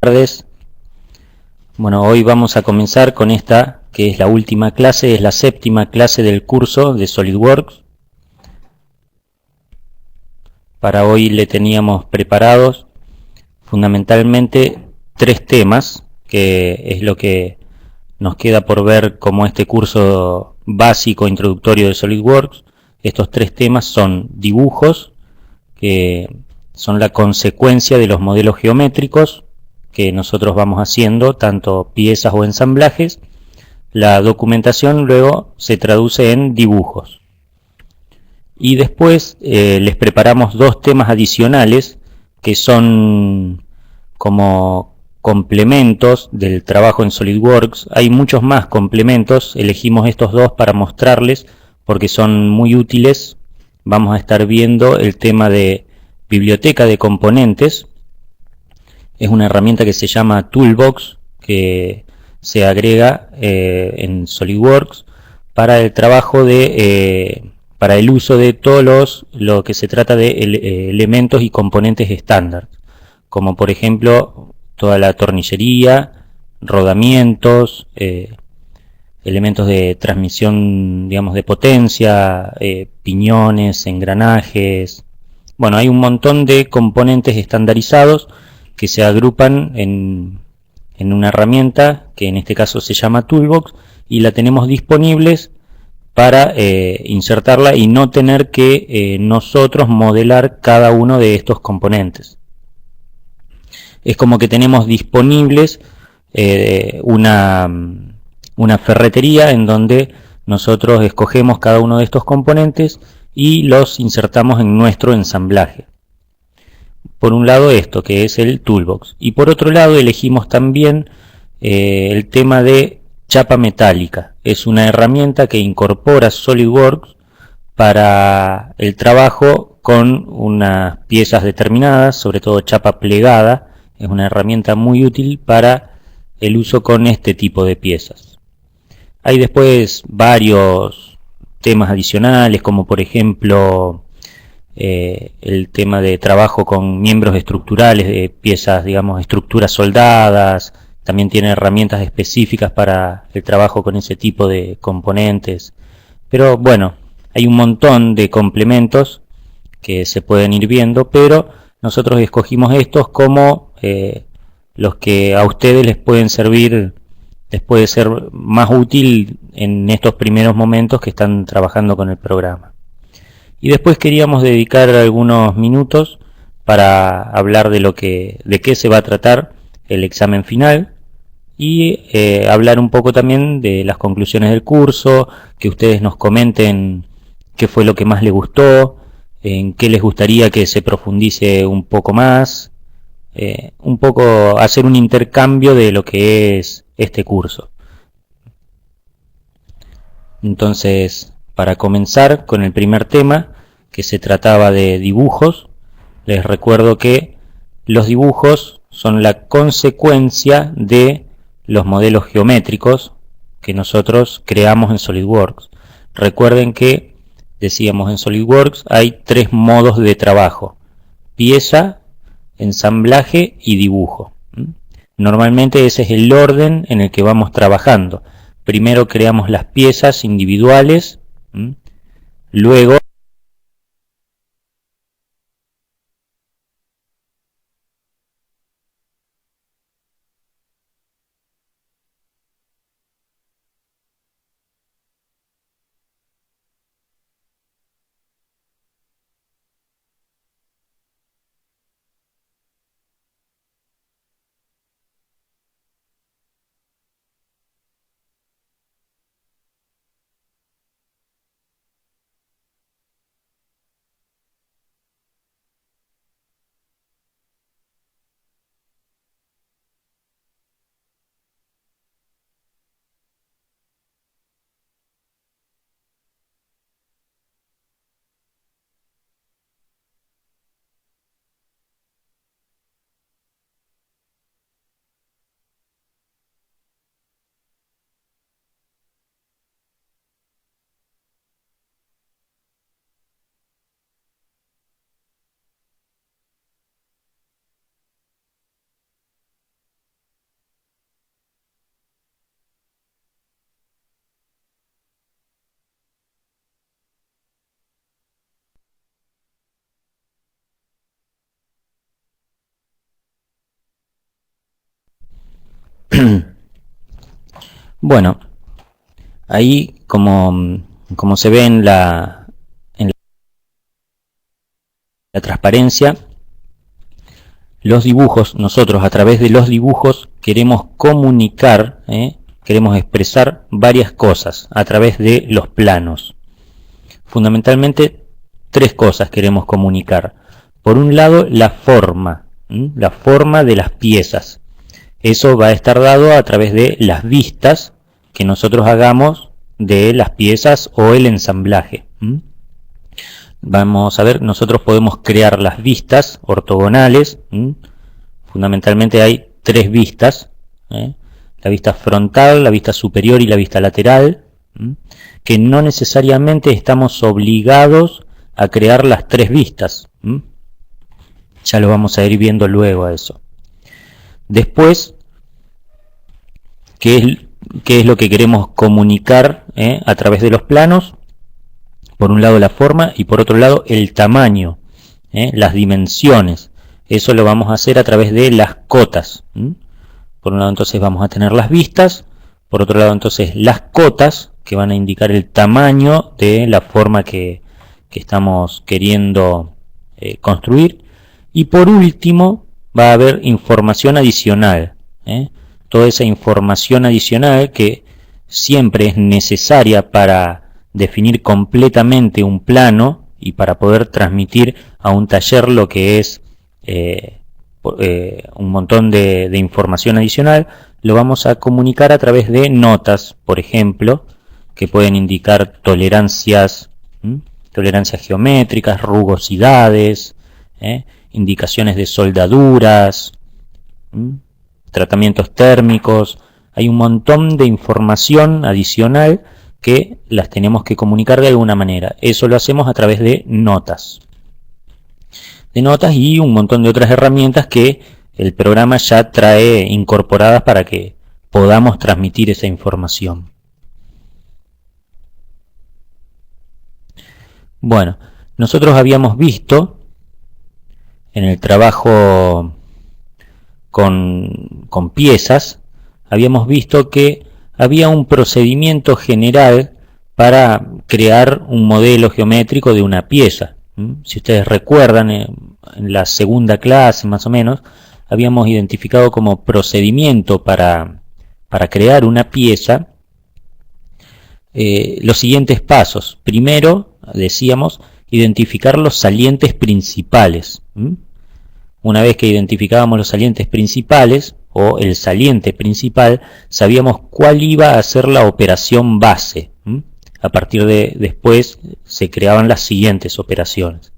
tardes. Bueno, hoy vamos a comenzar con esta, que es la última clase, es la séptima clase del curso de SolidWorks. Para hoy le teníamos preparados fundamentalmente tres temas, que es lo que nos queda por ver como este curso básico introductorio de SolidWorks. Estos tres temas son dibujos, que son la consecuencia de los modelos geométricos que nosotros vamos haciendo, tanto piezas o ensamblajes. La documentación luego se traduce en dibujos. Y después les preparamos dos temas adicionales que son como complementos del trabajo en SolidWorks. Hay muchos más complementos, elegimos estos dos para mostrarles porque son muy útiles. Vamos a estar viendo el tema de biblioteca de componentes. Es una herramienta que se llama Toolbox, que se agrega en SolidWorks para el trabajo para el uso de todos lo que se trata de elementos y componentes estándar, como por ejemplo toda la tornillería, rodamientos, elementos de transmisión, digamos, de potencia, piñones, engranajes. Bueno, hay un montón de componentes estandarizados que se agrupan en una herramienta que en este caso se llama Toolbox y la tenemos disponibles para insertarla y no tener que nosotros modelar cada uno de estos componentes. Es como que tenemos disponibles una ferretería en donde nosotros escogemos cada uno de estos componentes y los insertamos en nuestro ensamblaje. Por un lado esto, que es el Toolbox, y por otro lado elegimos también el tema de chapa metálica. Es una herramienta que incorpora SolidWorks para el trabajo con unas piezas determinadas, sobre todo chapa plegada. Es una herramienta muy útil para el uso con este tipo de piezas. Hay después varios temas adicionales, como por ejemplo el tema de trabajo con miembros estructurales de piezas, digamos, estructuras soldadas. También tiene herramientas específicas para el trabajo con ese tipo de componentes. Pero bueno, hay un montón de complementos que se pueden ir viendo, pero nosotros escogimos estos como los que a ustedes les pueden servir, les puede ser más útil en estos primeros momentos que están trabajando con el programa. Y después queríamos dedicar algunos minutos para hablar de qué se va a tratar el examen final y hablar un poco también de las conclusiones del curso, que ustedes nos comenten qué fue lo que más les gustó, en qué les gustaría que se profundice un poco más, un poco hacer un intercambio de lo que es este curso. Entonces, para comenzar con el primer tema, que se trataba de dibujos, les recuerdo que los dibujos son la consecuencia de los modelos geométricos que nosotros creamos en SolidWorks. Recuerden que, decíamos en SolidWorks, hay tres modos de trabajo: pieza, ensamblaje y dibujo. Normalmente ese es el orden en el que vamos trabajando. Primero creamos las piezas individuales, luego Bueno, ahí como se ve en la transparencia, los dibujos, nosotros a través de los dibujos queremos comunicar, queremos expresar varias cosas a través de los planos. Fundamentalmente tres cosas queremos comunicar. Por un lado, la forma de las piezas. Eso va a estar dado a través de las vistas que nosotros hagamos de las piezas o el ensamblaje. Vamos a ver, nosotros podemos crear las vistas ortogonales. Fundamentalmente hay tres vistas, la vista frontal, la vista superior y la vista lateral, que no necesariamente estamos obligados a crear las tres vistas. Ya lo vamos a ir viendo luego a eso. Después, ¿qué es lo que queremos comunicar a través de los planos? Por un lado la forma y por otro lado el tamaño, las dimensiones. Eso lo vamos a hacer a través de las cotas. Por un lado entonces vamos a tener las vistas, por otro lado entonces las cotas, que van a indicar el tamaño de la forma que estamos queriendo construir. Y por último va a haber información adicional. Toda esa información adicional que siempre es necesaria para definir completamente un plano y para poder transmitir a un taller lo que es un montón de información adicional, lo vamos a comunicar a través de notas, por ejemplo, que pueden indicar tolerancias geométricas, rugosidades, indicaciones de soldaduras, tratamientos térmicos. Hay un montón de información adicional que las tenemos que comunicar de alguna manera. Eso lo hacemos a través de notas. Y un montón de otras herramientas que el programa ya trae incorporadas para que podamos transmitir esa información. Bueno, nosotros habíamos visto en el trabajo con piezas, habíamos visto que había un procedimiento general para crear un modelo geométrico de una pieza. Si ustedes recuerdan, en la segunda clase más o menos, habíamos identificado como procedimiento para crear una pieza los siguientes pasos. Primero, decíamos, identificar los salientes principales. Una vez que identificábamos los salientes principales, o el saliente principal, sabíamos cuál iba a ser la operación base. A partir de después se creaban las siguientes operaciones.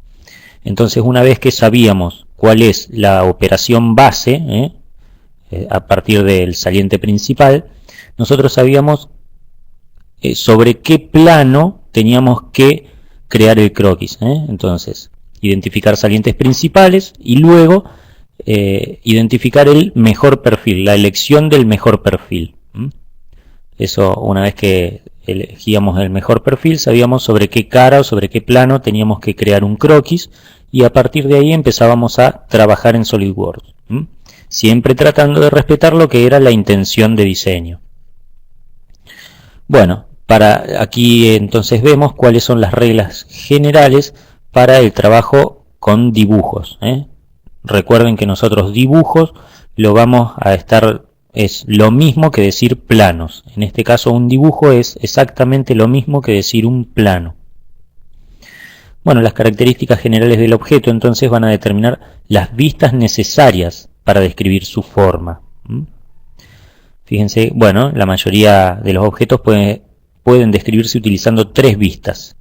Entonces, una vez que sabíamos cuál es la operación base, a partir del saliente principal, nosotros sabíamos sobre qué plano teníamos que crear el croquis. Entonces, identificar salientes principales y luego identificar el mejor perfil, la elección del mejor perfil. Eso, una vez que elegíamos el mejor perfil, sabíamos sobre qué cara o sobre qué plano teníamos que crear un croquis, y a partir de ahí empezábamos a trabajar en SolidWorks, siempre tratando de respetar lo que era la intención de diseño. Bueno, aquí entonces vemos cuáles son las reglas generales para el trabajo con dibujos. Recuerden que nosotros dibujos lo vamos a estar, es lo mismo que decir planos. En este caso un dibujo es exactamente lo mismo que decir un plano. Bueno, las características generales del objeto entonces van a determinar las vistas necesarias para describir su forma. Fíjense, bueno, la mayoría de los objetos pueden describirse utilizando tres vistas.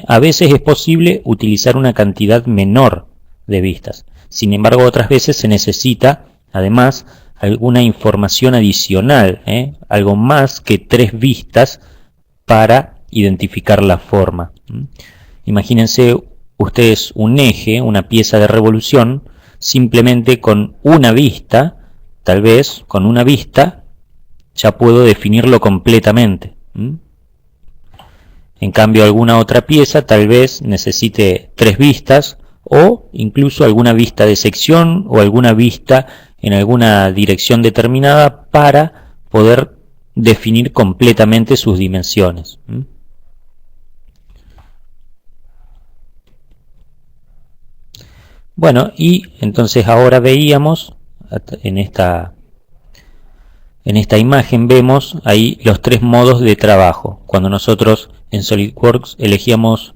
A veces es posible utilizar una cantidad menor de vistas. Sin embargo, otras veces se necesita, además, alguna información adicional, algo más que tres vistas para identificar la forma. Imagínense ustedes un eje, una pieza de revolución, simplemente con una vista, tal vez con una vista, ya puedo definirlo completamente. En cambio, alguna otra pieza tal vez necesite tres vistas, o incluso alguna vista de sección o alguna vista en alguna dirección determinada para poder definir completamente sus dimensiones. Bueno, y entonces ahora veíamos en esta imagen, vemos ahí los tres modos de trabajo. Cuando nosotros en SolidWorks elegíamos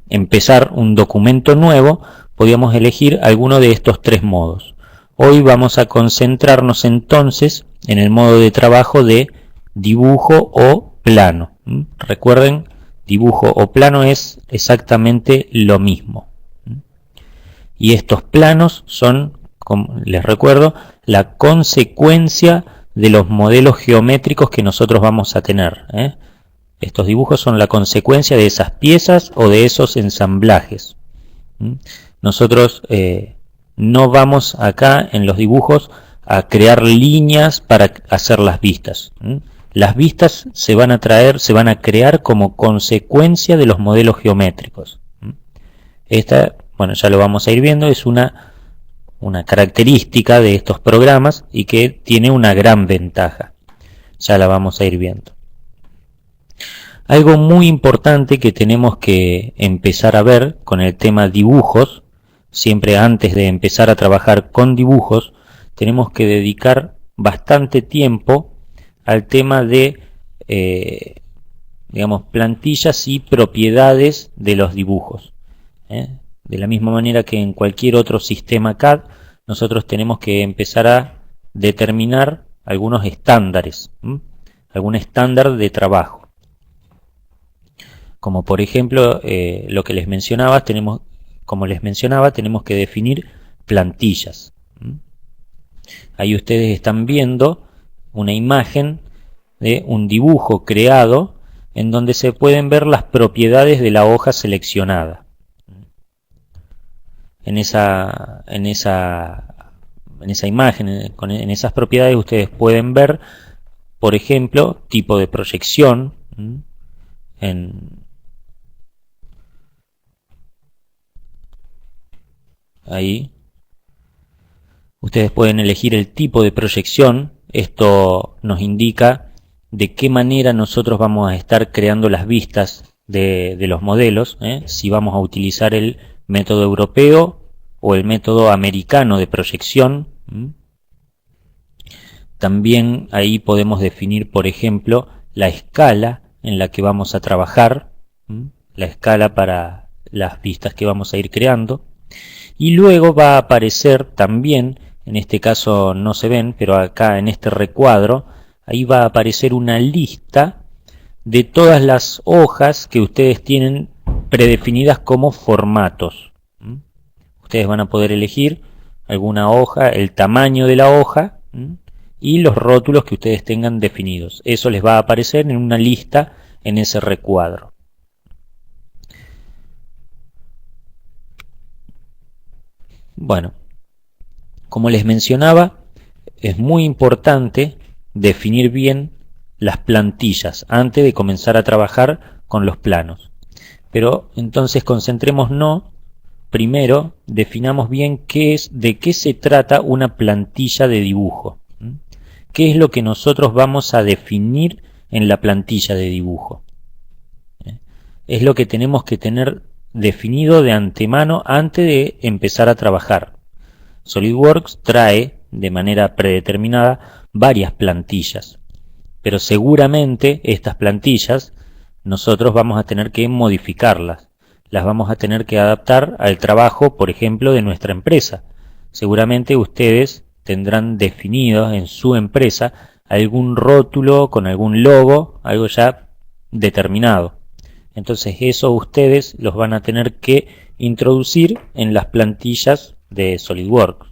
empezar un documento nuevo, podíamos elegir alguno de estos tres modos. Hoy vamos a concentrarnos entonces en el modo de trabajo de dibujo o plano. Recuerden, dibujo o plano es exactamente lo mismo. Y estos planos son, como les recuerdo, la consecuencia de los modelos geométricos que nosotros vamos a tener. Estos dibujos son la consecuencia de esas piezas o de esos ensamblajes. Nosotros no vamos acá en los dibujos a crear líneas para hacer las vistas. Las vistas se van a crear como consecuencia de los modelos geométricos. Esta, bueno, ya lo vamos a ir viendo, es una característica de estos programas y que tiene una gran ventaja. Ya la vamos a ir viendo. Algo muy importante que tenemos que empezar a ver con el tema dibujos, siempre antes de empezar a trabajar con dibujos, tenemos que dedicar bastante tiempo al tema de, digamos, plantillas y propiedades de los dibujos. De la misma manera que en cualquier otro sistema CAD, nosotros tenemos que empezar a determinar algunos estándares, algún estándar de trabajo. Como por ejemplo, lo que les mencionaba, tenemos que definir plantillas. Ahí ustedes están viendo una imagen de un dibujo creado en donde se pueden ver las propiedades de la hoja seleccionada. En esa imagen, en esas propiedades ustedes pueden ver, por ejemplo, tipo de proyección. Ahí ustedes pueden elegir el tipo de proyección. Esto nos indica de qué manera nosotros vamos a estar creando las vistas de los modelos, si vamos a utilizar el método europeo o el método americano de proyección. También ahí podemos definir, por ejemplo, la escala en la que vamos a trabajar, la escala para las vistas que vamos a ir creando. Y luego va a aparecer también, en este caso no se ven, pero acá en este recuadro, ahí va a aparecer una lista de todas las hojas que ustedes tienen predefinidas como formatos. Ustedes van a poder elegir alguna hoja, el tamaño de la hoja y los rótulos que ustedes tengan definidos. Eso les va a aparecer en una lista en ese recuadro. Bueno, como les mencionaba, es muy importante definir bien las plantillas antes de comenzar a trabajar con los planos. Pero entonces concentrémonos, primero definamos bien de qué se trata una plantilla de dibujo. ¿Qué es lo que nosotros vamos a definir en la plantilla de dibujo? Es lo que tenemos que tener definido de antemano antes de empezar a trabajar. SolidWorks trae de manera predeterminada varias plantillas, pero seguramente estas plantillas nosotros vamos a tener que modificarlas, las vamos a tener que adaptar al trabajo, por ejemplo, de nuestra empresa. Seguramente ustedes tendrán definido en su empresa algún rótulo con algún logo, algo ya determinado. Entonces eso ustedes los van a tener que introducir en las plantillas de SolidWorks.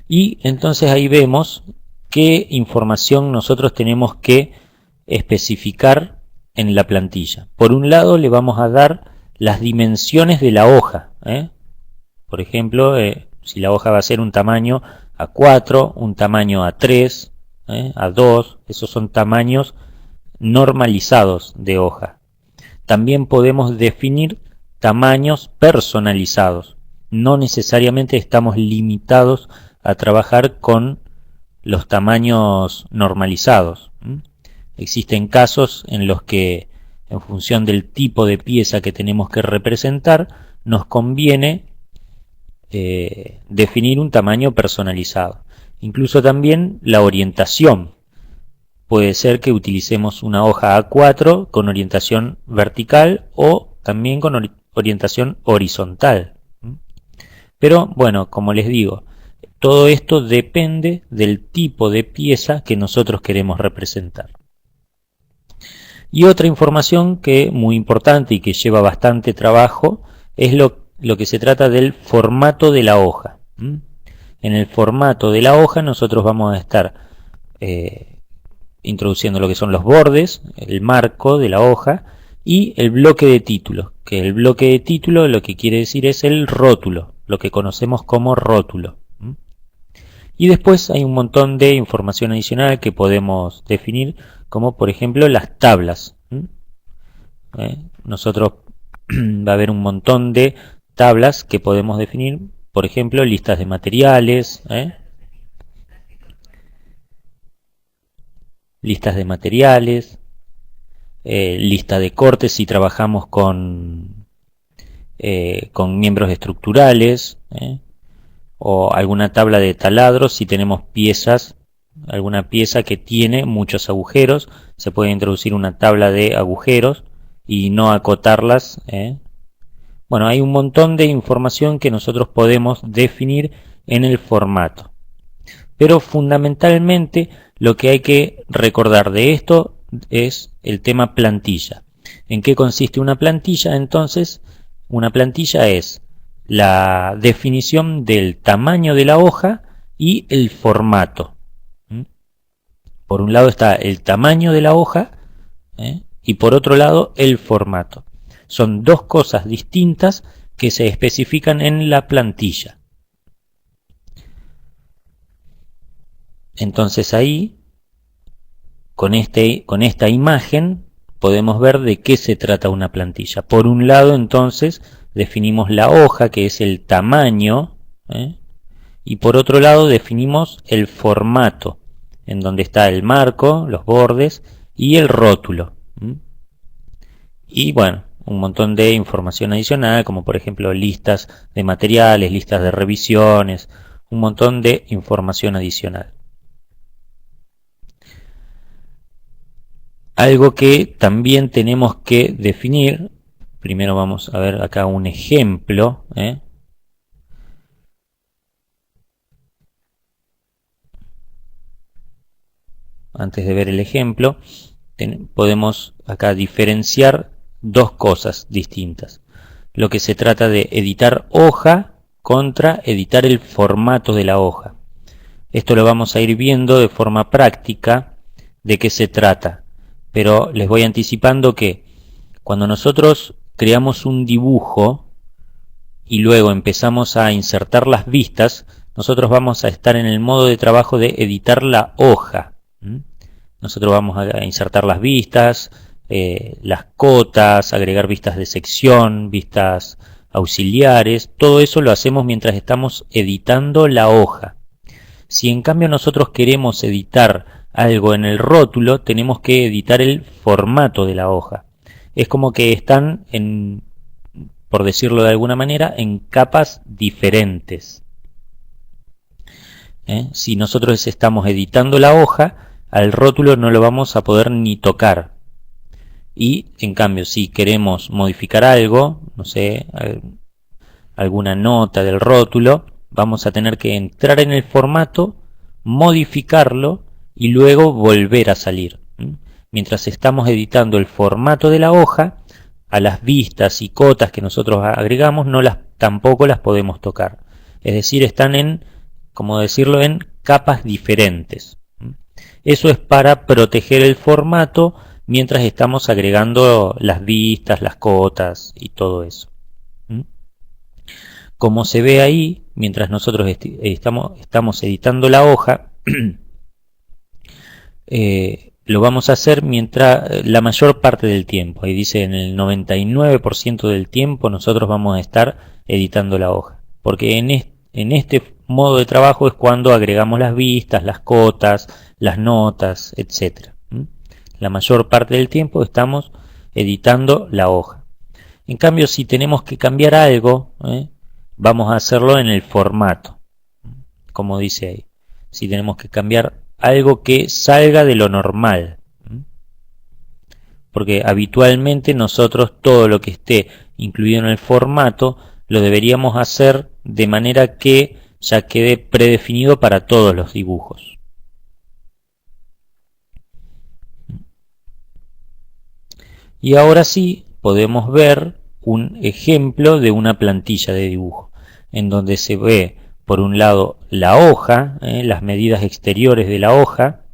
Y entonces ahí vemos qué información nosotros tenemos que especificar en la plantilla. Por un lado le vamos a dar las dimensiones de la hoja. Por ejemplo, si la hoja va a ser un tamaño A4, un tamaño A3, A2, esos son tamaños normalizados de hoja. También podemos definir tamaños personalizados. No necesariamente estamos limitados a trabajar con los tamaños normalizados. Existen casos en los que, en función del tipo de pieza que tenemos que representar, nos conviene definir un tamaño personalizado. Incluso también la orientación. Puede ser que utilicemos una hoja A4 con orientación vertical o también con orientación horizontal. Pero bueno, como les digo, todo esto depende del tipo de pieza que nosotros queremos representar. Y otra información que muy importante y que lleva bastante trabajo es lo que se trata del formato de la hoja. En el formato de la hoja nosotros vamos a estar introduciendo lo que son los bordes, el marco de la hoja y el bloque de título, que el bloque de título lo que quiere decir es el rótulo, lo que conocemos como rótulo. Y después hay un montón de información adicional que podemos definir, como por ejemplo las tablas. Nosotros va a haber un montón de tablas que podemos definir, por ejemplo, listas de materiales, listas de materiales, lista de cortes si trabajamos con miembros estructurales, o alguna tabla de taladros si tenemos piezas, alguna pieza que tiene muchos agujeros, se puede introducir una tabla de agujeros y no acotarlas. Bueno, hay un montón de información que nosotros podemos definir en el formato. Pero fundamentalmente lo que hay que recordar de esto es el tema plantilla. ¿En qué consiste una plantilla? Entonces, una plantilla es la definición del tamaño de la hoja y el formato. Por un lado está el tamaño de la hoja y por otro lado el formato. Son dos cosas distintas que se especifican en la plantilla. Entonces ahí, con esta imagen, podemos ver de qué se trata una plantilla. Por un lado, entonces, definimos la hoja, que es el tamaño, y por otro lado definimos el formato, en donde está el marco, los bordes y el rótulo. Y bueno, un montón de información adicional, como por ejemplo listas de materiales, listas de revisiones, un montón de información adicional. Algo que también tenemos que definir, primero vamos a ver acá un ejemplo. Antes de ver el ejemplo, podemos acá diferenciar dos cosas distintas. Lo que se trata de editar hoja contra editar el formato de la hoja. Esto lo vamos a ir viendo de forma práctica de qué se trata. Pero les voy anticipando que cuando nosotros creamos un dibujo y luego empezamos a insertar las vistas, nosotros vamos a estar en el modo de trabajo de editar la hoja. Nosotros vamos a insertar las vistas, las cotas, agregar vistas de sección, vistas auxiliares. Todo eso lo hacemos mientras estamos editando la hoja. Si en cambio nosotros queremos editar algo en el rótulo, tenemos que editar el formato de la hoja. Es como que están, por decirlo de alguna manera, en capas diferentes. Si nosotros estamos editando la hoja, al rótulo no lo vamos a poder ni tocar. Y en cambio, si queremos modificar algo, no sé, alguna nota del rótulo, vamos a tener que entrar en el formato, modificarlo y luego volver a salir. Mientras estamos editando el formato de la hoja, a las vistas y cotas que nosotros agregamos tampoco las podemos tocar. Es decir, están en capas diferentes. Eso es para proteger el formato mientras estamos agregando las vistas, las cotas y todo eso. Como se ve ahí, mientras nosotros estamos editando la hoja, lo vamos a hacer mientras la mayor parte del tiempo. Ahí dice en el 99% del tiempo nosotros vamos a estar editando la hoja. Porque en este modo de trabajo es cuando agregamos las vistas, las cotas, las notas, etc. La mayor parte del tiempo estamos editando la hoja. En cambio, si tenemos que cambiar algo, vamos a hacerlo en el formato, como dice ahí. Si tenemos que cambiar algo que salga de lo normal, porque habitualmente nosotros todo lo que esté incluido en el formato lo deberíamos hacer de manera que ya quede predefinido para todos los dibujos. Y ahora sí podemos ver un ejemplo de una plantilla de dibujo, en donde se ve por un lado la hoja, las medidas exteriores de la hoja,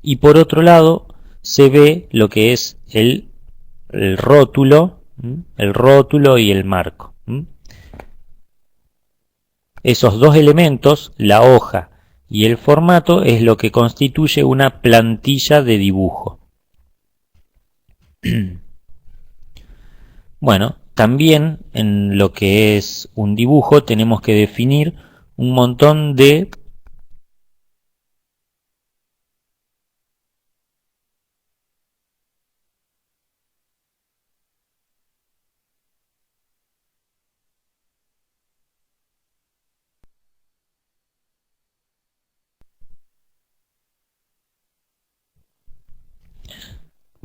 y por otro lado se ve lo que es el rótulo y el marco. Esos dos elementos, la hoja y el formato, es lo que constituye una plantilla de dibujo. Bueno, también en lo que es un dibujo tenemos que definir un montón de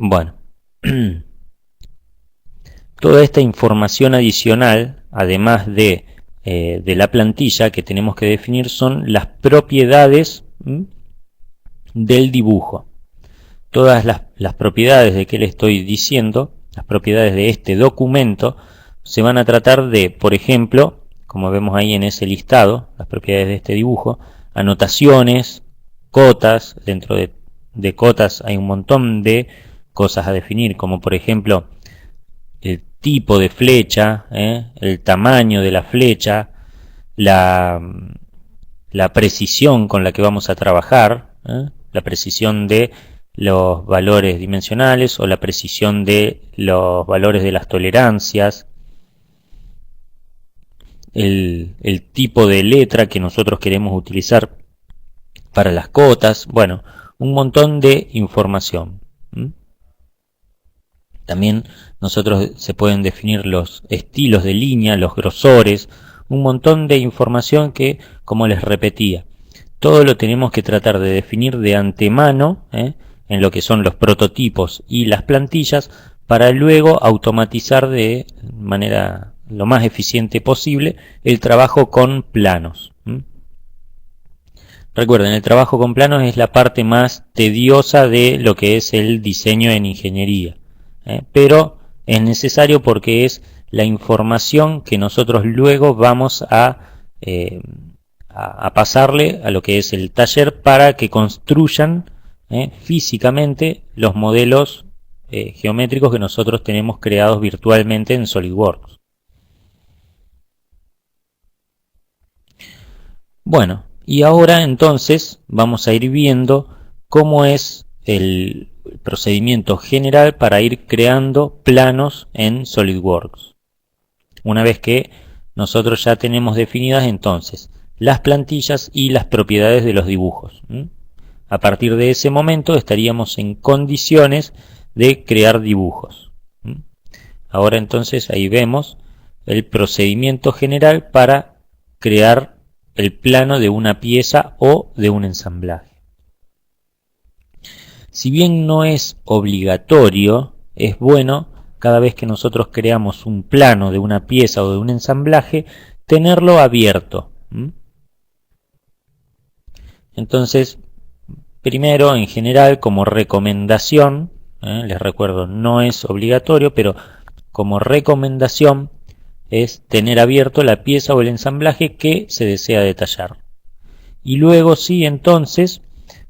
bueno, toda esta información adicional, además de la plantilla que tenemos que definir, son las propiedades del dibujo. Todas las propiedades de que le estoy diciendo, las propiedades de este documento, se van a tratar de, por ejemplo, como vemos ahí en ese listado, las propiedades de este dibujo, anotaciones, cotas. Dentro de cotas hay un montón de cosas a definir, como por ejemplo el tipo de flecha, el tamaño de la flecha, la precisión con la que vamos a trabajar, la precisión de los valores dimensionales o la precisión de los valores de las tolerancias, el tipo de letra que nosotros queremos utilizar para las cotas. Bueno, un montón de información. También nosotros se pueden definir los estilos de línea, los grosores, un montón de información que, como les repetía, todo lo tenemos que tratar de definir de antemano, en lo que son los prototipos y las plantillas, para luego automatizar de manera lo más eficiente posible el trabajo con planos. Recuerden, el trabajo con planos es la parte más tediosa de lo que es el diseño en ingeniería, pero es necesario porque es la información que nosotros luego vamos a pasarle a lo que es el taller para que construyan físicamente los modelos geométricos que nosotros tenemos creados virtualmente en SolidWorks. Bueno, y ahora entonces vamos a ir viendo cómo es el procedimiento general para ir creando planos en SolidWorks. Una vez que nosotros ya tenemos definidas entonces las plantillas y las propiedades de los dibujos. A partir de ese momento estaríamos en condiciones de crear dibujos. Ahora entonces ahí vemos el procedimiento general para crear el plano de una pieza o de un ensamblaje. Si bien no es obligatorio, es bueno cada vez que nosotros creamos un plano de una pieza o de un ensamblaje, tenerlo abierto. Entonces, primero, en general, como recomendación, les recuerdo, no es obligatorio, pero como recomendación es tener abierto la pieza o el ensamblaje que se desea detallar. Y luego sí, entonces,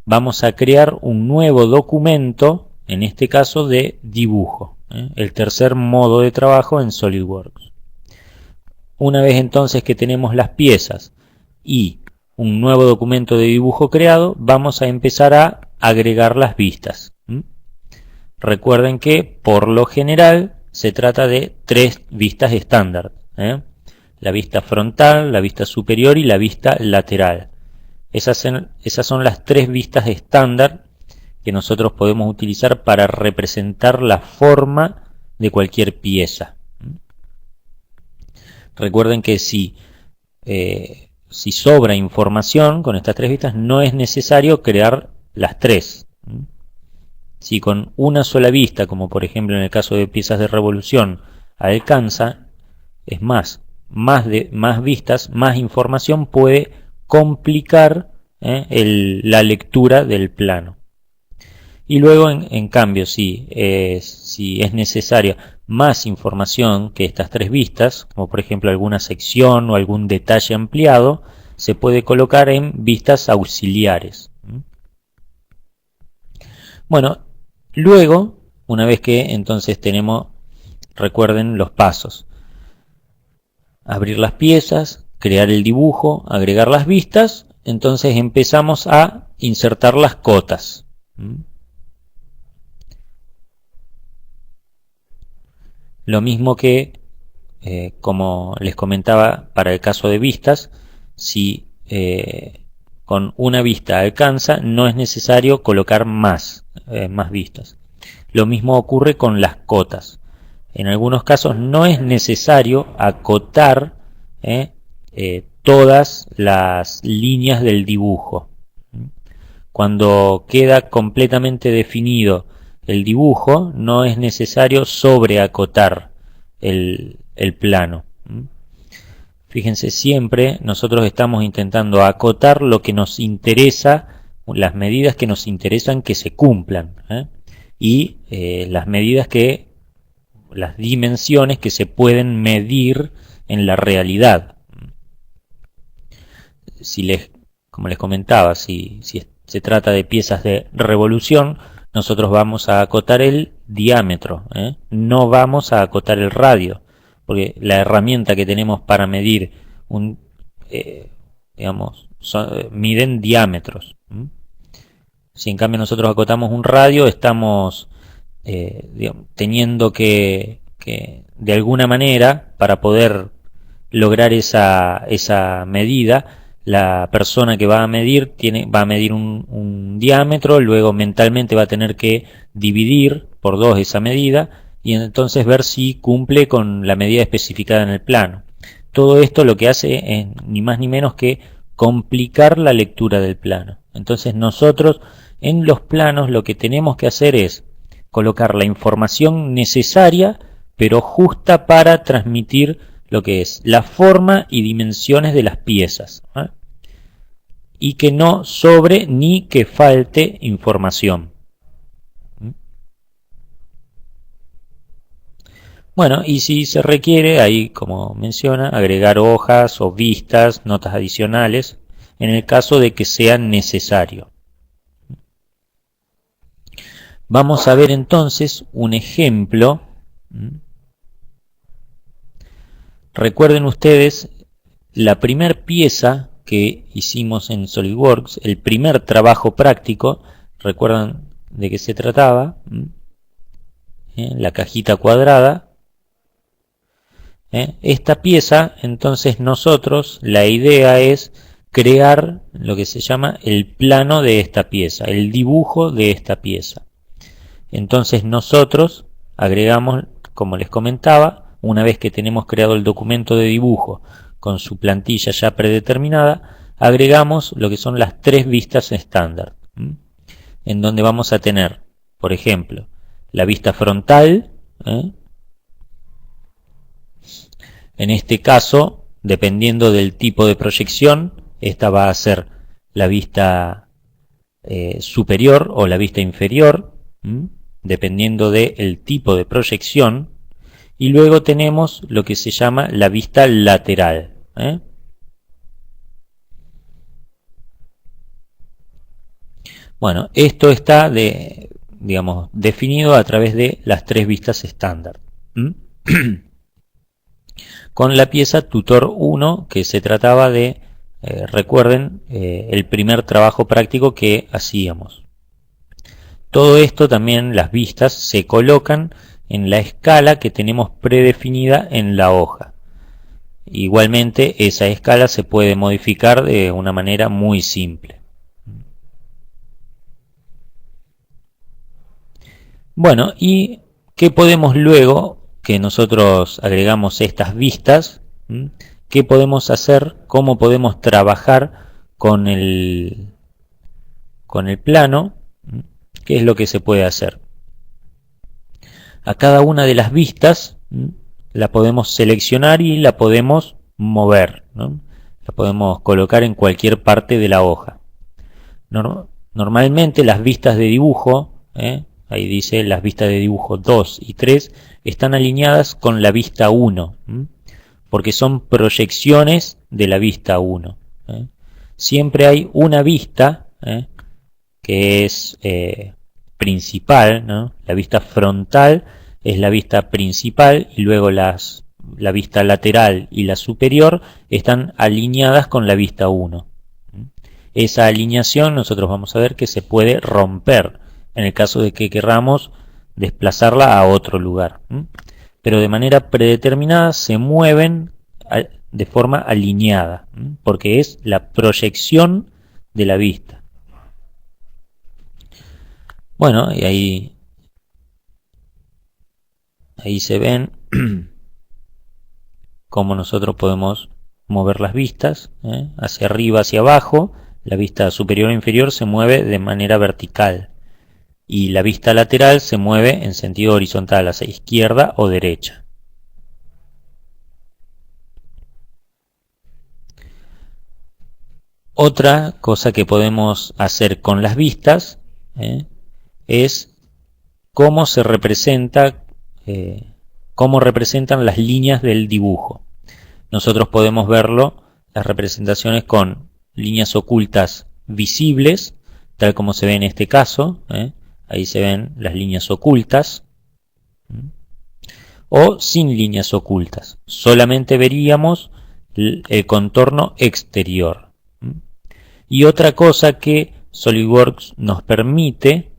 vamos a crear un nuevo documento, en este caso de dibujo, el tercer modo de trabajo en SolidWorks. Una vez entonces que tenemos las piezas y un nuevo documento de dibujo creado, vamos a empezar a agregar las vistas. Recuerden que por lo general se trata de 3 vistas estándar. la vista frontal, la vista superior y la vista lateral. Esas son las tres vistas estándar que nosotros podemos utilizar para representar la forma de cualquier pieza. Recuerden que si sobra información con estas tres vistas, no es necesario crear las tres. Si con una sola vista, como por ejemplo en el caso de piezas de revolución, alcanza, es más vistas, más información puede complicar la lectura del plano. Y luego, en cambio, si es necesaria más información que estas tres vistas, como por ejemplo alguna sección o algún detalle ampliado, se puede colocar en vistas auxiliares. Bueno, luego, una vez que entonces tenemos, recuerden los pasos: abrir las piezas, crear el dibujo, agregar las vistas, entonces empezamos a insertar las cotas. Lo mismo que, como les comentaba, para el caso de vistas, si con una vista alcanza, no es necesario colocar más vistas. Lo mismo ocurre con las cotas. En algunos casos no es necesario acotar todas las líneas del dibujo. Cuando queda completamente definido el dibujo, no es necesario sobreacotar el plano. Fíjense, siempre nosotros estamos intentando acotar lo que nos interesa, las medidas que nos interesan que se cumplan, y las dimensiones que se pueden medir en la realidad. Como les comentaba, si se trata de piezas de revolución, nosotros vamos a acotar el diámetro, no vamos a acotar el radio, porque la herramienta que tenemos para medir miden diámetros. Si en cambio nosotros acotamos un radio, estamos teniendo que de alguna manera, para poder lograr esa medida, la persona que va a medir va a medir un diámetro, luego mentalmente va a tener que dividir por 2 esa medida y entonces ver si cumple con la medida especificada en el plano. Todo esto lo que hace es ni más ni menos que complicar la lectura del plano. Entonces nosotros en los planos lo que tenemos que hacer es colocar la información necesaria pero justa para transmitir lo que es la forma y dimensiones de las piezas, y que no sobre ni que falte información. Bueno, y si se requiere, ahí como menciona, agregar hojas o vistas, notas adicionales, en el caso de que sea necesario. Vamos a ver entonces un ejemplo. Recuerden ustedes la primer pieza que hicimos en SolidWorks, el primer trabajo práctico. ¿Recuerdan de qué se trataba? La cajita cuadrada. Esta pieza, entonces nosotros, la idea es crear lo que se llama el plano de esta pieza, el dibujo de esta pieza. Entonces nosotros agregamos, como les comentaba, una vez que tenemos creado el documento de dibujo con su plantilla ya predeterminada, agregamos lo que son las tres vistas estándar, en donde vamos a tener, por ejemplo, la vista frontal. En este caso, dependiendo del tipo de proyección, esta va a ser la vista superior o la vista inferior, dependiendo del tipo de proyección. Y luego tenemos lo que se llama la vista lateral. Bueno, esto está definido a través de las tres vistas estándar. Con la pieza Tutor 1, que se trataba de, recuerden, el primer trabajo práctico que hacíamos. Todo esto también, las vistas, se colocan en la escala que tenemos predefinida en la hoja. igualmente esa escala se puede modificar de una manera muy simple. Bueno, ¿y qué podemos luego que nosotros agregamos estas vistas? ¿Qué podemos hacer? ¿Cómo podemos trabajar con el plano? ¿Qué es lo que se puede hacer? A cada una de las vistas la podemos seleccionar y la podemos mover, ¿no? La podemos colocar en cualquier parte de la hoja. Normalmente las vistas de dibujo, ahí dice las vistas de dibujo 2 y 3, están alineadas con la vista 1, porque son proyecciones de la vista 1. Siempre hay una vista que es principal, ¿no? La vista frontal es la vista principal y luego la vista lateral y la superior están alineadas con la vista 1. Esa alineación nosotros vamos a ver que se puede romper en el caso de que queramos desplazarla a otro lugar. Pero de manera predeterminada se mueven de forma alineada, porque es la proyección de la vista. Bueno, y ahí se ven cómo nosotros podemos mover las vistas, hacia arriba, hacia abajo. La vista superior e inferior se mueve de manera vertical y la vista lateral se mueve en sentido horizontal, hacia izquierda o derecha. Otra cosa que podemos hacer con las vistas es cómo se representa, cómo representan las líneas del dibujo. Nosotros podemos verlo, las representaciones con líneas ocultas visibles, tal como se ve en este caso, ahí se ven las líneas ocultas, o sin líneas ocultas, solamente veríamos el contorno exterior. Y otra cosa que SolidWorks nos permite,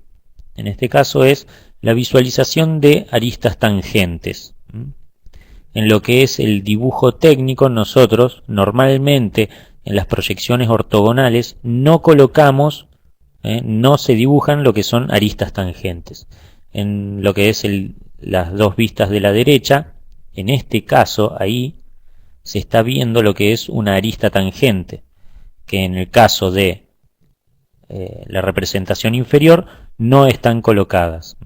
en este caso, es la visualización de aristas tangentes. En lo que es el dibujo técnico, nosotros normalmente en las proyecciones ortogonales no colocamos, no se dibujan lo que son aristas tangentes. En lo que es las dos vistas de la derecha, en este caso ahí se está viendo lo que es una arista tangente, que en el caso de la representación inferior no están colocadas.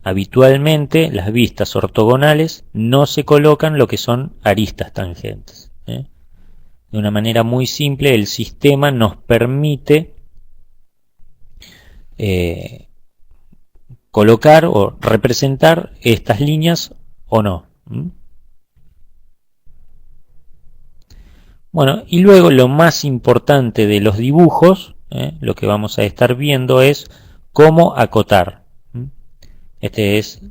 Habitualmente las vistas ortogonales no se colocan lo que son aristas tangentes. De una manera muy simple el sistema nos permite colocar o representar estas líneas o no. Bueno, y luego lo más importante de los dibujos, lo que vamos a estar viendo es cómo acotar. Este es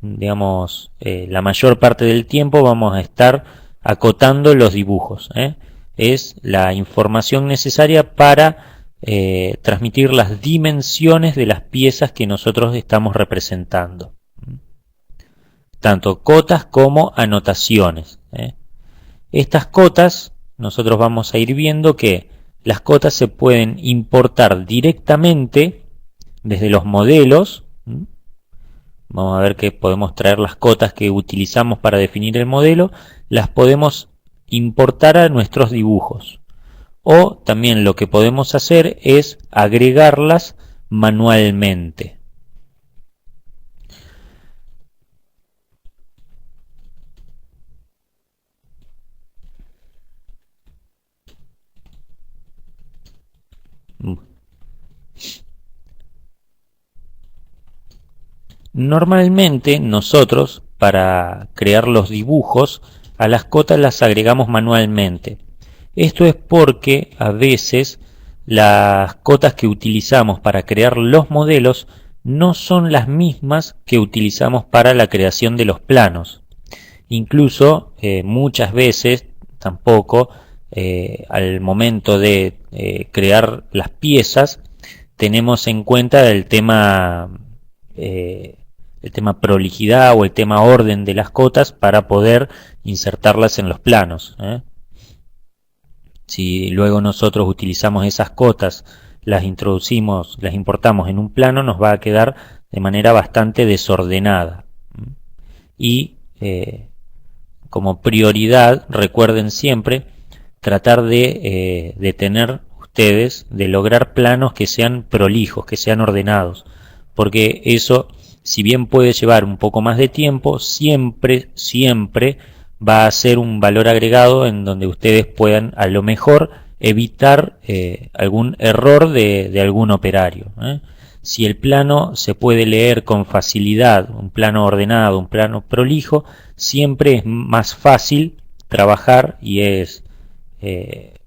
digamos, la mayor parte del tiempo vamos a estar acotando los dibujos. Es la información necesaria para transmitir las dimensiones de las piezas que nosotros estamos representando. Tanto cotas como anotaciones. Estas cotas, nosotros vamos a ir viendo que las cotas se pueden importar directamente desde los modelos. Vamos a ver que podemos traer las cotas que utilizamos para definir el modelo, las podemos importar a nuestros dibujos. O también lo que podemos hacer es agregarlas manualmente. Normalmente nosotros para crear los dibujos a las cotas las agregamos manualmente. Esto es porque a veces las cotas que utilizamos para crear los modelos no son las mismas que utilizamos para la creación de los planos. Incluso muchas veces tampoco al momento de crear las piezas tenemos en cuenta el tema prolijidad o el tema orden de las cotas para poder insertarlas en los planos. Si luego nosotros utilizamos esas cotas, las introducimos, las importamos en un plano, nos va a quedar de manera bastante desordenada. Y como prioridad, recuerden siempre tratar de tener ustedes, de lograr planos que sean prolijos, que sean ordenados, porque eso, si bien puede llevar un poco más de tiempo, siempre va a ser un valor agregado en donde ustedes puedan a lo mejor evitar algún error de algún operario. Si el plano se puede leer con facilidad, un plano ordenado, un plano prolijo, siempre es más fácil trabajar y es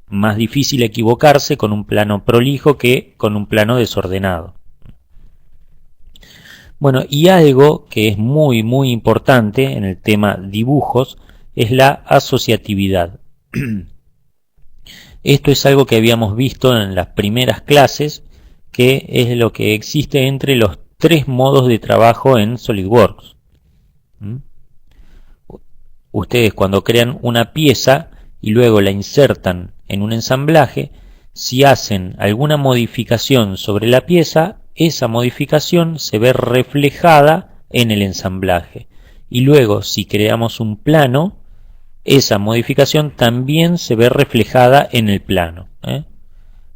más difícil equivocarse con un plano prolijo que con un plano desordenado. Bueno, y algo que es muy importante en el tema dibujos es la asociatividad. Esto es algo que habíamos visto en las primeras clases, que es lo que existe entre los tres modos de trabajo en SolidWorks. Ustedes cuando crean una pieza y luego la insertan en un ensamblaje, si hacen alguna modificación sobre la pieza, esa modificación se ve reflejada en el ensamblaje. Y luego, si creamos un plano, esa modificación también se ve reflejada en el plano.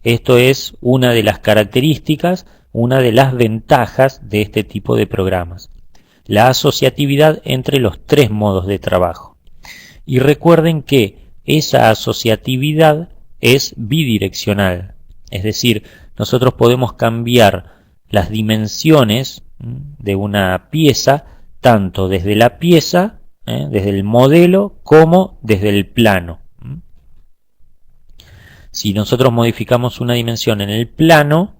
Esto es una de las características, una de las ventajas de este tipo de programas. La asociatividad entre los tres modos de trabajo. Y recuerden que esa asociatividad es bidireccional. Es decir, nosotros podemos cambiar las dimensiones de una pieza tanto desde la pieza, desde el modelo, como desde el plano. Si nosotros modificamos una dimensión en el plano,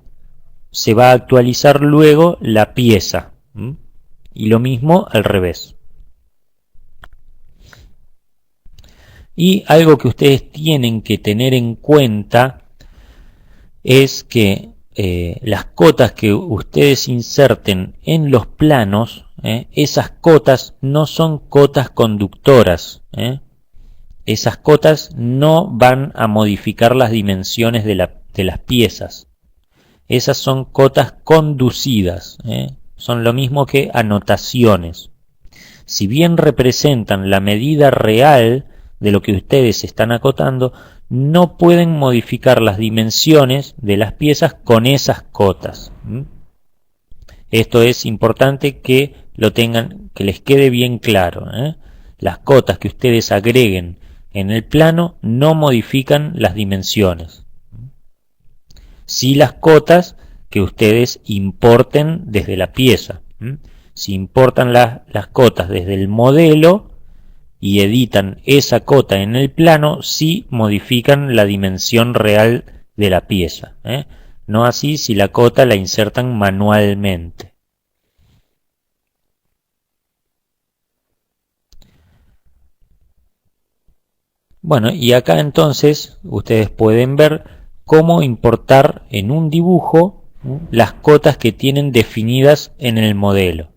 se va a actualizar luego la pieza. Y lo mismo al revés. Y algo que ustedes tienen que tener en cuenta es que las cotas que ustedes inserten en los planos, esas cotas no son cotas conductoras. Esas cotas no van a modificar las dimensiones de las piezas. Esas son cotas conducidas. Son lo mismo que anotaciones. Si bien representan la medida real de lo que ustedes están acotando, no pueden modificar las dimensiones de las piezas con esas cotas. Esto es importante que lo tengan, que les quede bien claro. Las cotas que ustedes agreguen en el plano no modifican las dimensiones. Sí las cotas que ustedes importen desde la pieza. Si importan las cotas desde el modelo y editan esa cota en el plano, sí modifican la dimensión real de la pieza. No así si la cota la insertan manualmente. Bueno, y acá entonces ustedes pueden ver cómo importar en un dibujo las cotas que tienen definidas en el modelo.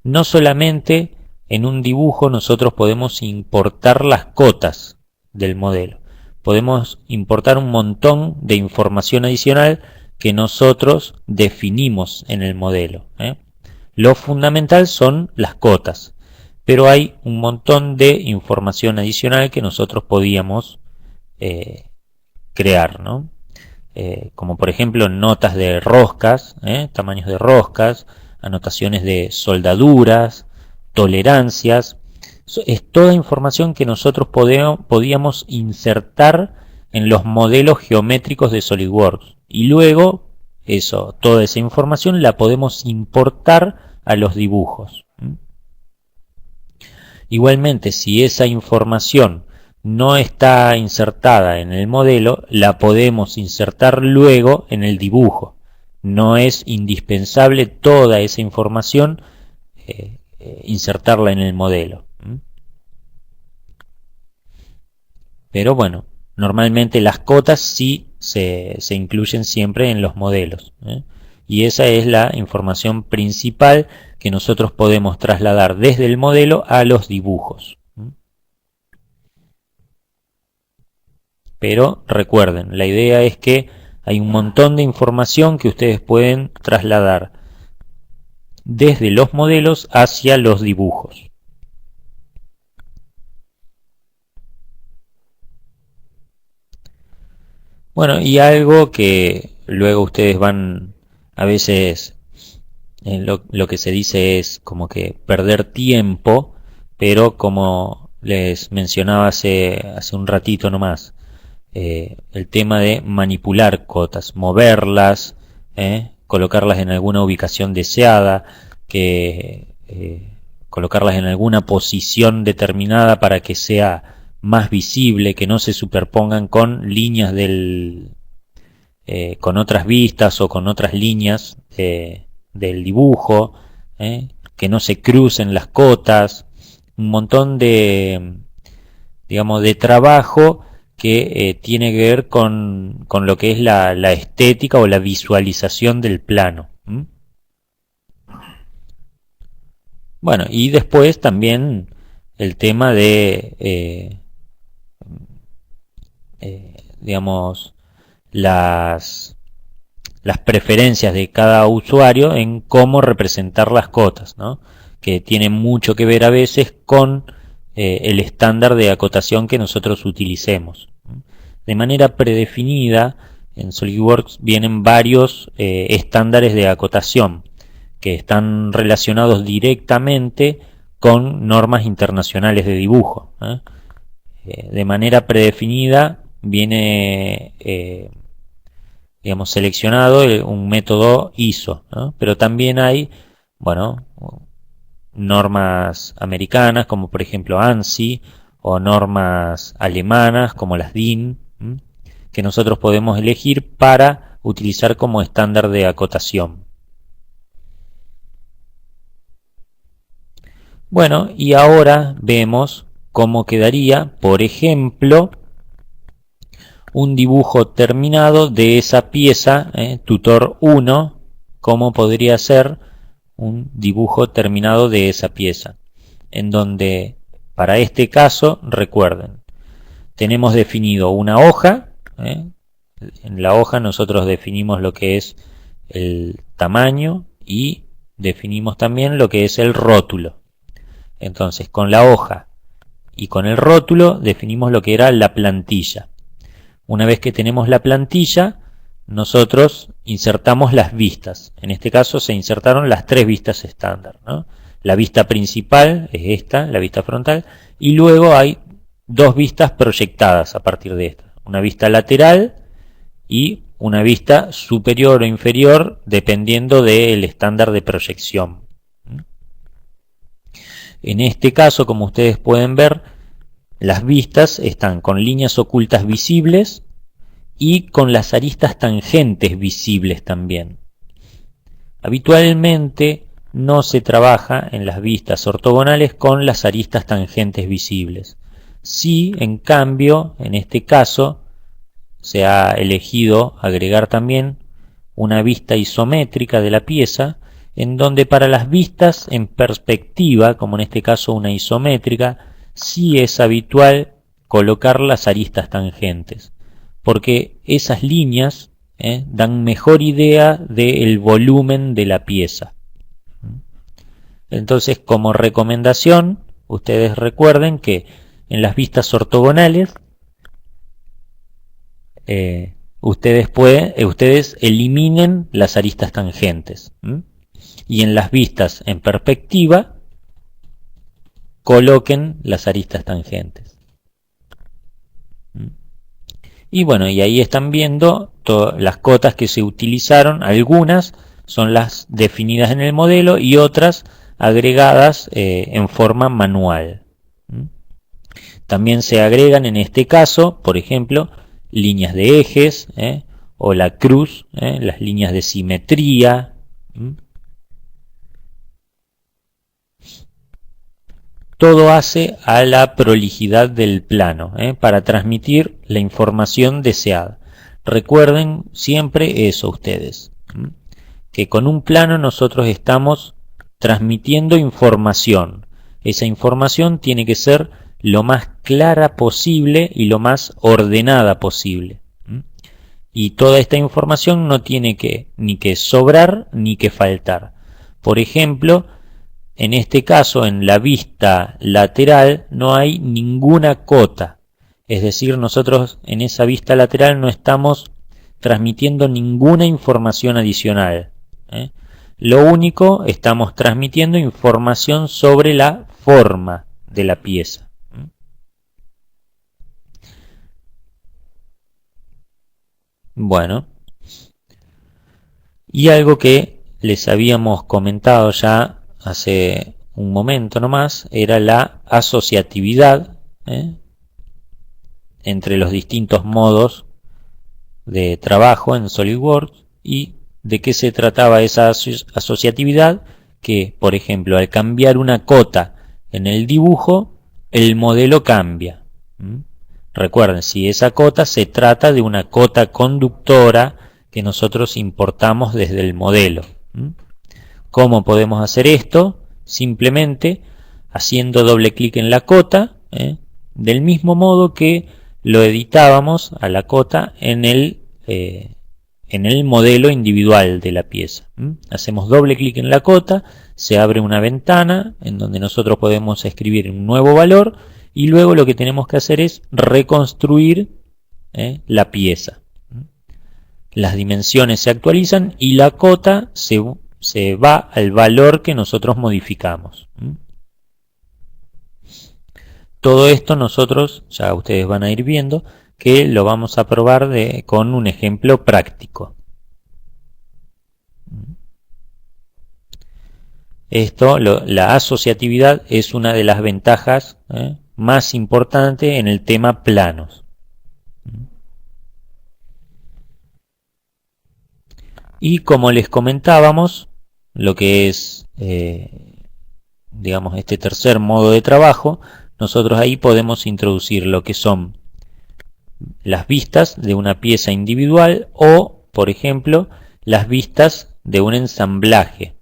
No solamente en un dibujo nosotros podemos importar las cotas del modelo. Podemos importar un montón de información adicional que nosotros definimos en el modelo. Lo fundamental son las cotas, pero hay un montón de información adicional que nosotros podíamos crear, ¿no? Como por ejemplo notas de roscas, tamaños de roscas, anotaciones de soldaduras, tolerancias. Es toda información que nosotros podíamos insertar en los modelos geométricos de SolidWorks. Y luego, toda esa información la podemos importar a los dibujos. Igualmente, si esa información no está insertada en el modelo, la podemos insertar luego en el dibujo. No es indispensable toda esa información insertarla en el modelo. Pero bueno, normalmente las cotas sí se incluyen siempre en los modelos. y esa es la información principal que nosotros podemos trasladar desde el modelo a los dibujos. Pero recuerden, la idea es que hay un montón de información que ustedes pueden trasladar desde los modelos hacia los dibujos. Bueno, y algo que luego ustedes van, a veces lo que se dice es como que perder tiempo, pero como les mencionaba hace un ratito nomás, el tema de manipular cotas, moverlas, colocarlas en alguna ubicación deseada, colocarlas en alguna posición determinada para que sea más visible, que no se superpongan con líneas con otras vistas o con otras líneas del dibujo, que no se crucen las cotas, un montón de, digamos, de trabajo que tiene que ver con lo que es la estética o la visualización del plano. Bueno, y después también el tema de, digamos, las preferencias de cada usuario en cómo representar las cotas, ¿no? Que tiene mucho que ver a veces con el estándar de acotación que nosotros utilicemos. De manera predefinida, en SolidWorks vienen varios estándares de acotación que están relacionados directamente con normas internacionales de dibujo. De manera predefinida viene digamos, seleccionado un método ISO, ¿no? Pero también hay, bueno, normas americanas como por ejemplo ANSI, o normas alemanas como las DIN, que nosotros podemos elegir para utilizar como estándar de acotación. Bueno, y ahora vemos cómo quedaría, por ejemplo, un dibujo terminado de esa pieza, tutor 1, cómo podría ser un dibujo terminado de esa pieza, en donde para este caso, recuerden, tenemos definido una hoja, en la hoja nosotros definimos lo que es el tamaño y definimos también lo que es el rótulo. Entonces con la hoja y con el rótulo definimos lo que era la plantilla. Una vez que tenemos la plantilla, nosotros insertamos las vistas. En este caso se insertaron las 3 vistas estándar, ¿no? La vista principal es esta, la vista frontal, y luego hay 2 vistas proyectadas a partir de esta. Una vista lateral y una vista superior o inferior dependiendo del estándar de proyección. En este caso, como ustedes pueden ver, las vistas están con líneas ocultas visibles y con las aristas tangentes visibles también. Habitualmente no se trabaja en las vistas ortogonales con las aristas tangentes visibles. Sí, en cambio, en este caso, se ha elegido agregar también una vista isométrica de la pieza, en donde para las vistas en perspectiva, como en este caso una isométrica, sí es habitual colocar las aristas tangentes, porque esas líneas dan mejor idea del volumen de la pieza. Entonces, como recomendación, ustedes recuerden que en las vistas ortogonales ustedes eliminen las aristas tangentes, y en las vistas en perspectiva coloquen las aristas tangentes. Y bueno, y ahí están viendo las cotas que se utilizaron. Algunas son las definidas en el modelo y otras agregadas en forma manual. También se agregan en este caso, por ejemplo, líneas de ejes, o la cruz, las líneas de simetría. Todo hace a la prolijidad del plano, para transmitir la información deseada. Recuerden siempre eso ustedes, que con un plano nosotros estamos transmitiendo información. Esa información tiene que ser lo más clara posible y lo más ordenada posible. Y toda esta información no tiene ni que sobrar ni que faltar. Por ejemplo, en este caso, en la vista lateral no hay ninguna cota. Es decir, nosotros en esa vista lateral no estamos transmitiendo ninguna información adicional. Lo único, estamos transmitiendo información sobre la forma de la pieza. Bueno, y algo que les habíamos comentado ya hace un momento nomás, era la asociatividad entre los distintos modos de trabajo en SolidWorks. Y de qué se trataba esa asociatividad, que por ejemplo al cambiar una cota en el dibujo, el modelo cambia. Recuerden, si esa cota se trata de una cota conductora que nosotros importamos desde el modelo. ¿Cómo podemos hacer esto? Simplemente haciendo doble clic en la cota, del mismo modo que lo editábamos a la cota en el modelo individual de la pieza. Hacemos doble clic en la cota, se abre una ventana en donde nosotros podemos escribir un nuevo valor y luego lo que tenemos que hacer es reconstruir la pieza. Las dimensiones se actualizan y la cota se va al valor que nosotros modificamos. Todo esto nosotros, ya ustedes van a ir viendo, que lo vamos a probar con un ejemplo práctico. La asociatividad es una de las ventajas más importantes en el tema planos. Y como les comentábamos, lo que es, digamos, este tercer modo de trabajo, nosotros ahí podemos introducir lo que son las vistas de una pieza individual o, por ejemplo, las vistas de un ensamblaje.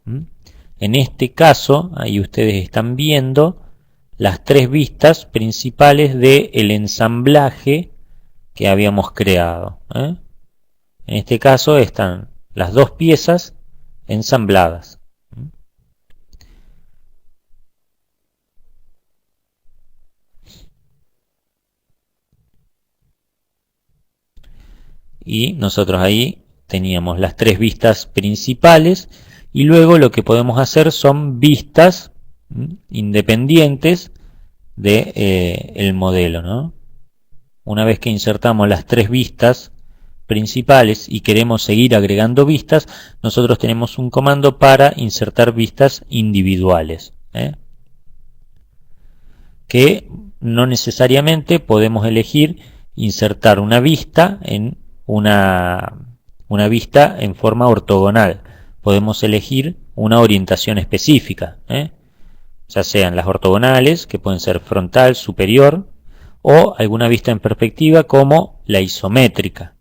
En este caso, ahí ustedes están viendo las tres vistas principales del ensamblaje que habíamos creado. En este caso están las dos piezas ensambladas. Y nosotros ahí teníamos las tres vistas principales y luego lo que podemos hacer son vistas independientes del modelo, ¿no? Una vez que insertamos las tres vistas principales y queremos seguir agregando vistas, nosotros tenemos un comando para insertar vistas individuales, que no necesariamente podemos elegir insertar una vista en una vista en forma ortogonal. Podemos elegir una orientación específica, ya sean las ortogonales, que pueden ser frontal, superior, o alguna vista en perspectiva como la isométrica.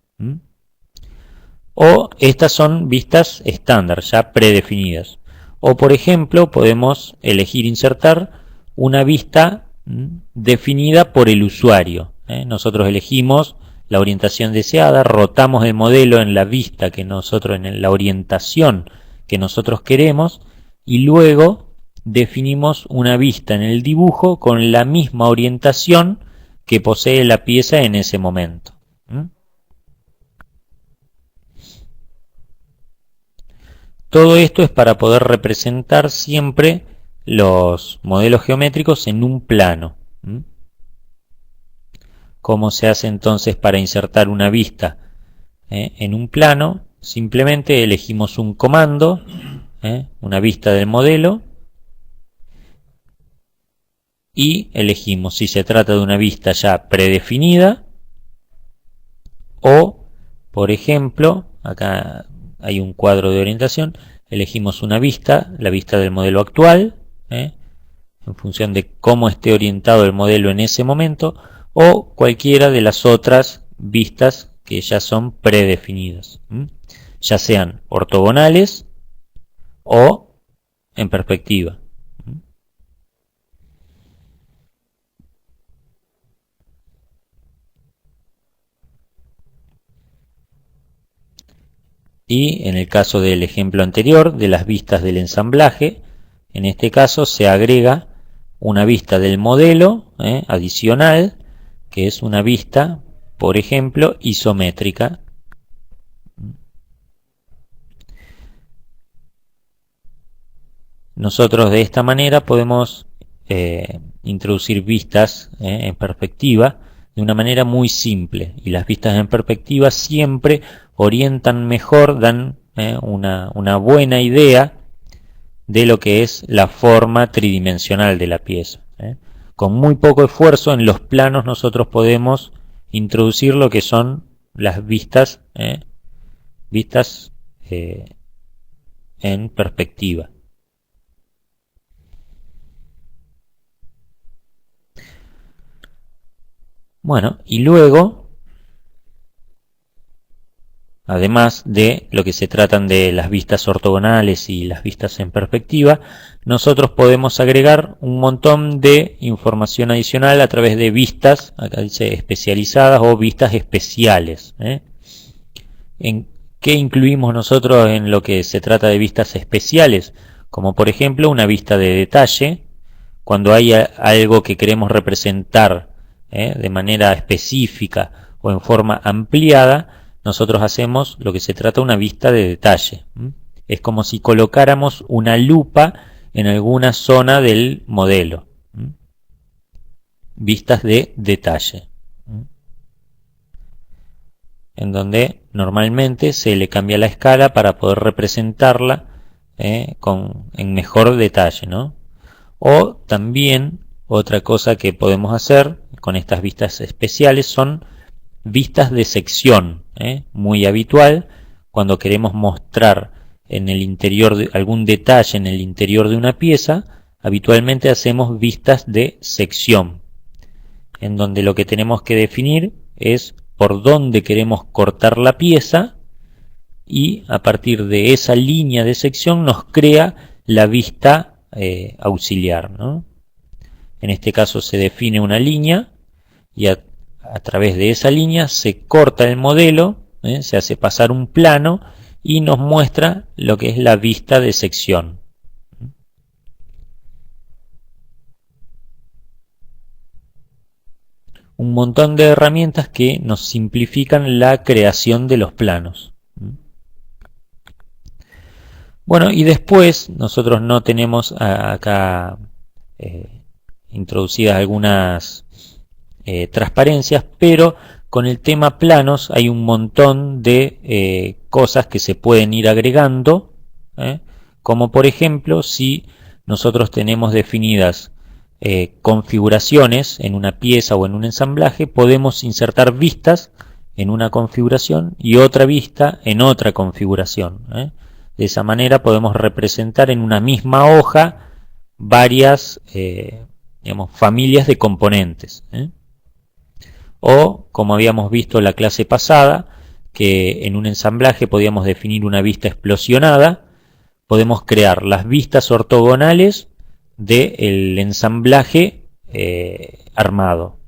O estas son vistas estándar, ya predefinidas. O por ejemplo, podemos elegir insertar una vista definida por el usuario. Nosotros elegimos la orientación deseada, rotamos el modelo en la vista que nosotros, en la orientación que nosotros queremos, y luego definimos una vista en el dibujo con la misma orientación que posee la pieza en ese momento. Todo esto es para poder representar siempre los modelos geométricos en un plano. ¿Cómo se hace entonces para insertar una vista en un plano? Simplemente elegimos un comando, una vista del modelo, y elegimos si se trata de una vista ya predefinida o, por ejemplo, acá hay un cuadro de orientación, elegimos una vista, la vista del modelo actual, en función de cómo esté orientado el modelo en ese momento, o cualquiera de las otras vistas que ya son predefinidas, ya sean ortogonales o en perspectiva. Y en el caso del ejemplo anterior, de las vistas del ensamblaje, en este caso se agrega una vista del modelo adicional, que es una vista, por ejemplo, isométrica. Nosotros de esta manera podemos introducir vistas en perspectiva de una manera muy simple, y las vistas en perspectiva siempre orientan mejor, dan una buena idea de lo que es la forma tridimensional de la pieza. Con muy poco esfuerzo en los planos nosotros podemos introducir lo que son las vistas en perspectiva. Bueno, y luego, además de lo que se tratan de las vistas ortogonales y las vistas en perspectiva, nosotros podemos agregar un montón de información adicional a través de vistas, acá dice especializadas o vistas especiales. ¿En qué incluimos nosotros en lo que se trata de vistas especiales? Como por ejemplo una vista de detalle, cuando hay algo que queremos representar de manera específica o en forma ampliada, nosotros hacemos lo que se trata de una vista de detalle. Es como si colocáramos una lupa en alguna zona del modelo. Vistas de detalle. En donde normalmente se le cambia la escala para poder representarla en mejor detalle, ¿no? O también otra cosa que podemos hacer con estas vistas especiales son vistas de sección, muy habitual cuando queremos mostrar en el interior algún detalle en el interior de una pieza. Habitualmente hacemos vistas de sección, en donde lo que tenemos que definir es por dónde queremos cortar la pieza, y a partir de esa línea de sección nos crea la vista auxiliar, ¿no? En este caso se define una línea y a través de esa línea se corta el modelo, se hace pasar un plano y nos muestra lo que es la vista de sección. Un montón de herramientas que nos simplifican la creación de los planos. Bueno, y después nosotros no tenemos acá introducidas algunas transparencias, pero con el tema planos hay un montón de cosas que se pueden ir agregando, como por ejemplo si nosotros tenemos definidas configuraciones en una pieza o en un ensamblaje, podemos insertar vistas en una configuración y otra vista en otra configuración. De esa manera podemos representar en una misma hoja varias familias de componentes. O, como habíamos visto en la clase pasada, que en un ensamblaje podíamos definir una vista explosionada, podemos crear las vistas ortogonales del ensamblaje armado.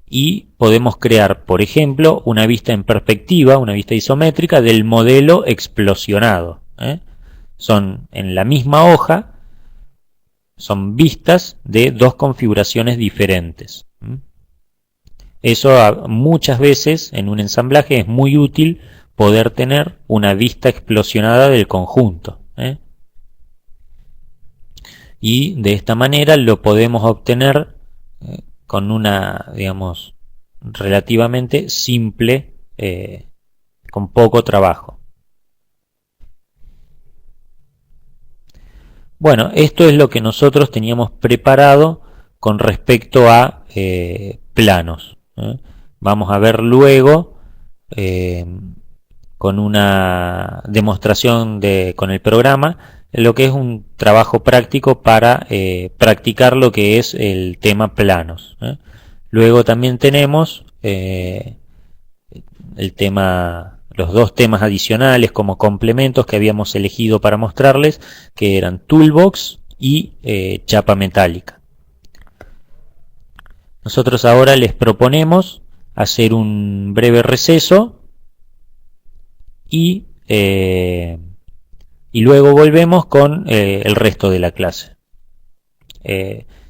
Y podemos crear, por ejemplo, una vista en perspectiva, una vista isométrica del modelo explosionado. Son en la misma hoja, son vistas de dos configuraciones diferentes. Eso muchas veces en un ensamblaje es muy útil poder tener una vista explosionada del conjunto. Y de esta manera lo podemos obtener con una, digamos, relativamente simple, con poco trabajo. Bueno, esto es lo que nosotros teníamos preparado con respecto a planos. Vamos a ver luego con una demostración con el programa lo que es un trabajo práctico para practicar lo que es el tema planos. Luego también tenemos el tema los dos temas adicionales como complementos que habíamos elegido para mostrarles, que eran Toolbox y chapa metálica. Nosotros ahora les proponemos hacer un breve receso y luego volvemos con el resto de la clase.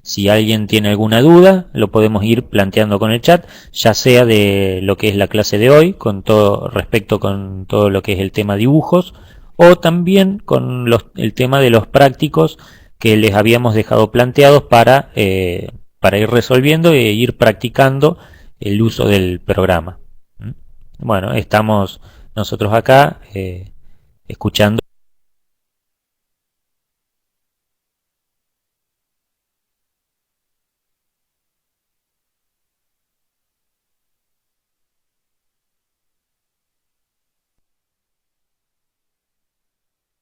Si alguien tiene alguna duda, lo podemos ir planteando con el chat, ya sea de lo que es la clase de hoy, con todo lo que es el tema dibujos, o también con el tema de los prácticos que les habíamos dejado planteados para ir resolviendo e ir practicando el uso del programa. Bueno, estamos nosotros acá escuchando